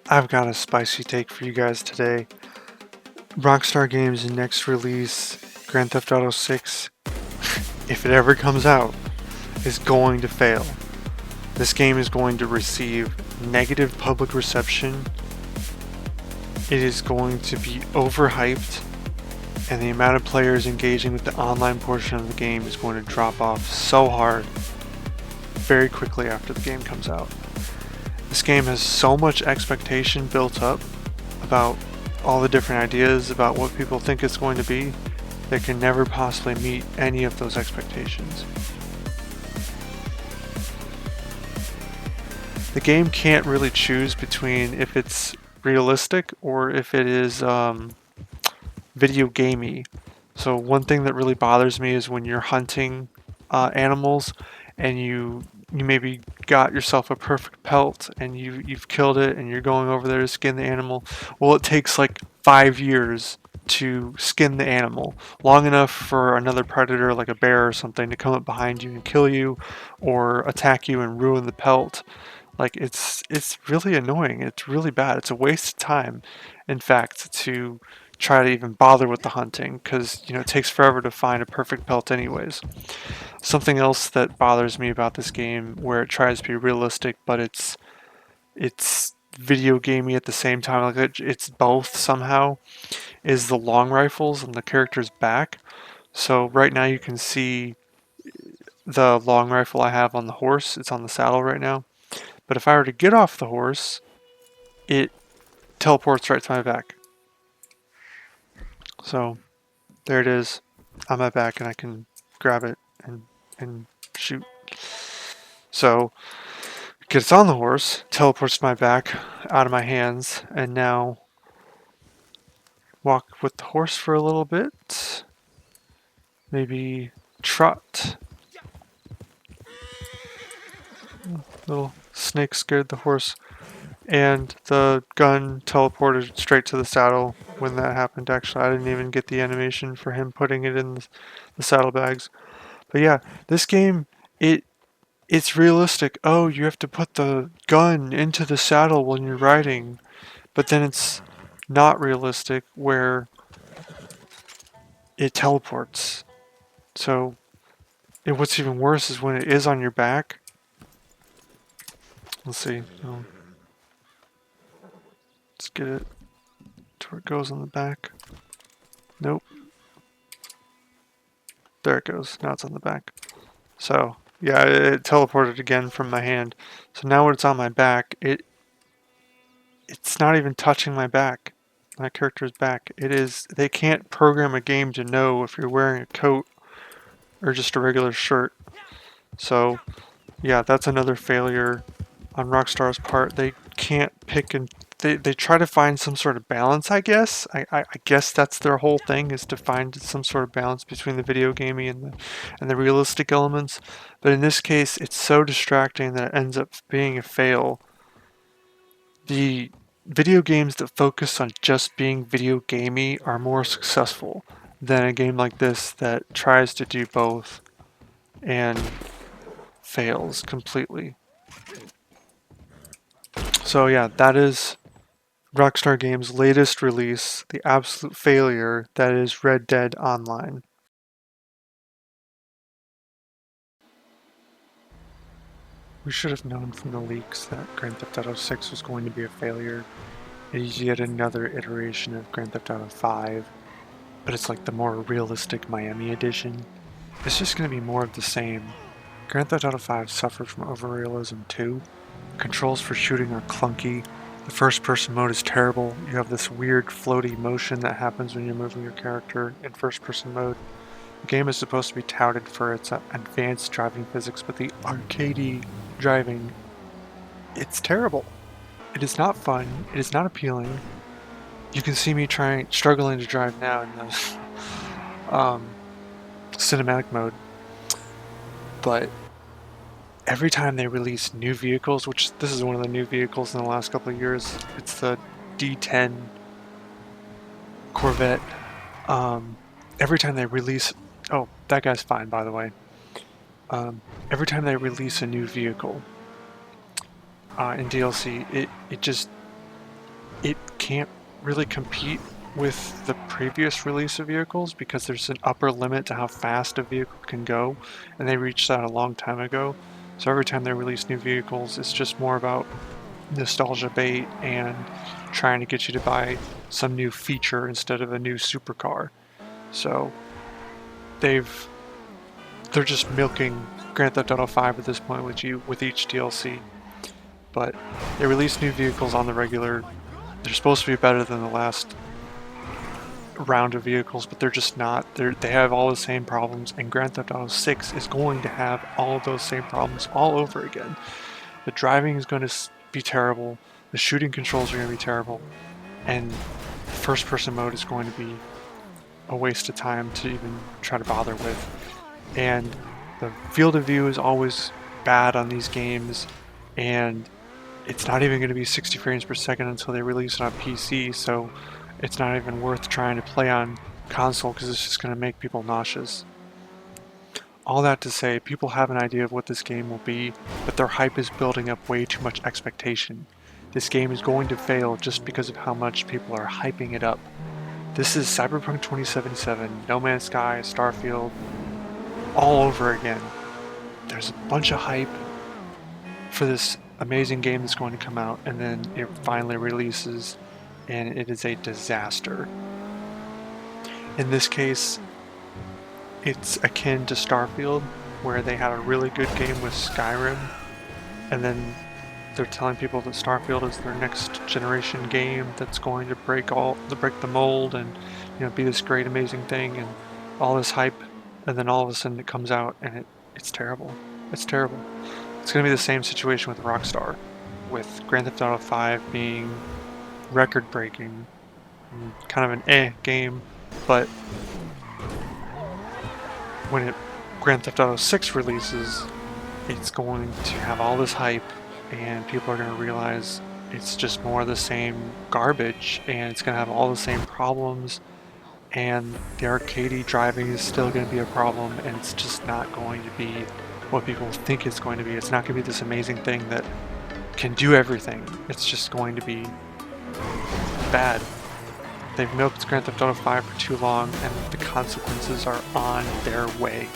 I've got a spicy take for you guys today. Rockstar Games' next release, Grand Theft Auto 6, if it ever comes out, is going to fail. This game is going to receive negative public reception. It is going to be overhyped, and the amount of players engaging with the online portion of the game is going to drop off so hard very quickly after the game comes out. This game has so much expectation built up about all the different ideas about what people think it's going to be that can never possibly meet any of those expectations. The game can't really choose between if it's realistic or if it is video gamey. So one thing that really bothers me is when you're hunting animals and you maybe got yourself a perfect pelt and you've killed it and you're going over there to skin the animal. Well, it takes like 5 years to skin the animal, long enough for another predator like a bear or something to come up behind you and kill you or attack you and ruin the pelt. Like it's really annoying. It's really bad. It's a waste of time, in fact, to try to even bother with the hunting because it takes forever to find a perfect pelt anyways. Something else that bothers me about this game, where it tries to be realistic, but it's video gamey at the same time, like it's both somehow, is the long rifles on the character's back. So right now you can see the long rifle I have on the horse. It's on the saddle right now. But if I were to get off the horse, it teleports right to my back. So there it is on my back, and I can grab it and shoot. So gets on the horse, teleports to my back, out of my hands, and now walk with the horse for a little bit. Maybe trot. Little snake scared the horse, and the gun teleported straight to the saddle when that happened. Actually, I didn't even get the animation for him putting it in the saddlebags. But yeah, this game, it's realistic. Oh, you have to put the gun into the saddle when you're riding, but then it's not realistic where it teleports. So, what's even worse is when it is on your back. Let's see. Let's get it to where it goes on the back. Nope. There it goes. Now it's on the back. So, yeah, it teleported again from my hand. So now when it's on my back, it's not even touching my back. My character's back. They can't program a game to know if you're wearing a coat or just a regular shirt. So, yeah, that's another failure on Rockstar's part. They can't pick and they try to find some sort of balance, I guess. I guess that's their whole thing, is to find some sort of balance between the video gamey and the realistic elements. But in this case, it's so distracting that it ends up being a fail. The video games that focus on just being video gamey are more successful than a game like this that tries to do both and fails completely. So yeah, that is Rockstar Games' latest release, the absolute failure that is Red Dead Online. We should have known from the leaks that Grand Theft Auto 6 was going to be a failure. It is yet another iteration of Grand Theft Auto 5, but it's like the more realistic Miami edition. It's just going to be more of the same. Grand Theft Auto 5 suffered from overrealism too. Controls for shooting are clunky. The first person mode is terrible. You have this weird floaty motion that happens when you're moving your character in first person mode. The game is supposed to be touted for its advanced driving physics, but the arcadey driving, it's terrible. It is not fun. It is not appealing. You can see me struggling to drive now in the cinematic mode. But every time they release new vehicles, which this is one of the new vehicles in the last couple of years, it's the D10 Corvette. Every time they release, oh, that guy's fine, by the way. Every time they release a new vehicle in DLC, it just it can't really compete with the previous release of vehicles because there's an upper limit to how fast a vehicle can go, and they reached that a long time ago. So every time they release new vehicles, it's just more about nostalgia bait and trying to get you to buy some new feature instead of a new supercar. So they've they're just milking Grand Theft Auto 5 at this point with each DLC. But they release new vehicles on the regular. They're supposed to be better than the last round of vehicles, but they're just not. They have all the same problems, and Grand Theft Auto 6 is going to have all of those same problems all over again. The driving is going to be terrible, the shooting controls are going to be terrible, and first person mode is going to be a waste of time to even try to bother with. And the field of view is always bad on these games, and it's not even going to be 60 frames per second until they release it on PC, so it's not even worth trying to play on console because it's just going to make people nauseous. All that to say, people have an idea of what this game will be, but their hype is building up way too much expectation. This game is going to fail just because of how much people are hyping it up. This is Cyberpunk 2077, No Man's Sky, Starfield, all over again. There's a bunch of hype for this amazing game that's going to come out, and then it finally releases and it is a disaster. In this case, it's akin to Starfield, where they had a really good game with Skyrim, and then they're telling people that Starfield is their next generation game that's going to break the mold and be this great amazing thing and all this hype, and then all of a sudden it comes out and it's terrible. It's terrible. It's going to be the same situation with Rockstar, with Grand Theft Auto 5 being record-breaking, kind of an game, but when Grand Theft Auto 6 releases, it's going to have all this hype, and people are going to realize it's just more of the same garbage, and it's going to have all the same problems, and the arcadey driving is still going to be a problem, and it's just not going to be what people think it's going to be. It's not going to be this amazing thing that can do everything. It's just going to be bad. They've milked Grand Theft Auto 5 for too long, and the consequences are on their way.